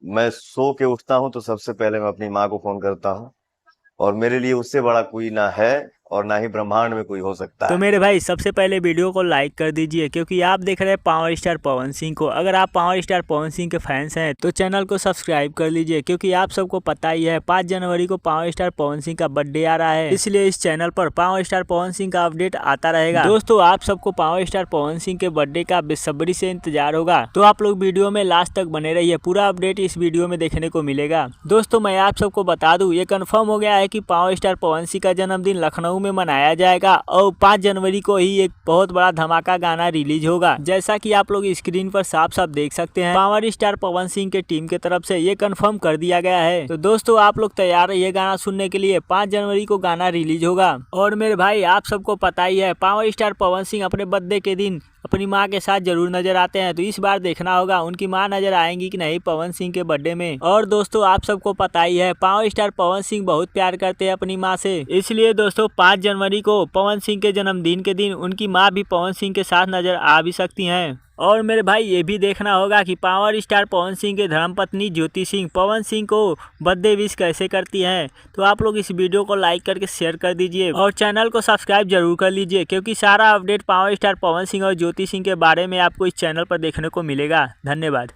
मैं सो के उठता हूँ तो सबसे पहले मैं अपनी माँ को फोन करता हूँ। और मेरे लिए उससे बड़ा कोई ना है और ना ही ब्रह्मांड में कोई हो सकता तो है। मेरे भाई सबसे पहले वीडियो को लाइक कर दीजिए, क्योंकि आप देख रहे हैं पावर स्टार पवन सिंह को। अगर आप पावर स्टार पवन सिंह के फैंस हैं तो चैनल को सब्सक्राइब कर लीजिए, क्योंकि आप सबको पता ही है 5 जनवरी को पावर स्टार पवन सिंह का बर्थडे आ रहा है। इसलिए इस चैनल पर पावर स्टार पवन सिंह का अपडेट आता रहेगा। दोस्तों, आप सबको पावर स्टार पवन सिंह के बर्थडे का बेसब्री से इंतजार होगा, तो आप लोग वीडियो में लास्ट तक बने रहिए। पूरा अपडेट इस वीडियो में देखने को मिलेगा। दोस्तों, मैं आप सबको बता दूं, ये कंफर्म हो गया है कि पावर स्टार पवन सिंह का जन्मदिन लखनऊ में मनाया जाएगा और 5 जनवरी को ही एक बहुत बड़ा धमाका गाना रिलीज होगा। जैसा कि आप लोग स्क्रीन पर साफ साफ देख सकते हैं, पावर स्टार पवन सिंह के टीम की तरफ से ये कंफर्म कर दिया गया है। तो दोस्तों, आप लोग तैयार रहिए गाना सुनने के लिए। 5 जनवरी को गाना रिलीज होगा। और मेरे भाई, आप सबको पता ही है, पावर स्टार पवन सिंह अपने बर्थडे के दिन अपनी माँ के साथ जरूर नजर आते हैं। तो इस बार देखना होगा उनकी माँ नजर आएंगी कि नहीं पवन सिंह के बर्थडे में। और दोस्तों, आप सबको पता ही है, पावर स्टार पवन सिंह बहुत प्यार करते हैं अपनी माँ से। इसलिए दोस्तों, 5 जनवरी को पवन सिंह के जन्मदिन के दिन उनकी माँ भी पवन सिंह के साथ नजर आ भी सकती हैं। और मेरे भाई, ये भी देखना होगा कि पावर स्टार पवन सिंह के धर्मपत्नी ज्योति सिंह पवन सिंह को बर्थडे विश कैसे करती हैं। तो आप लोग इस वीडियो को लाइक करके शेयर कर दीजिए और चैनल को सब्सक्राइब जरूर कर लीजिए, क्योंकि सारा update power star Pawan Singh और ज्योति सिंह के बारे में आपको इस चैनल पर देखने को मिलेगा। धन्यवाद।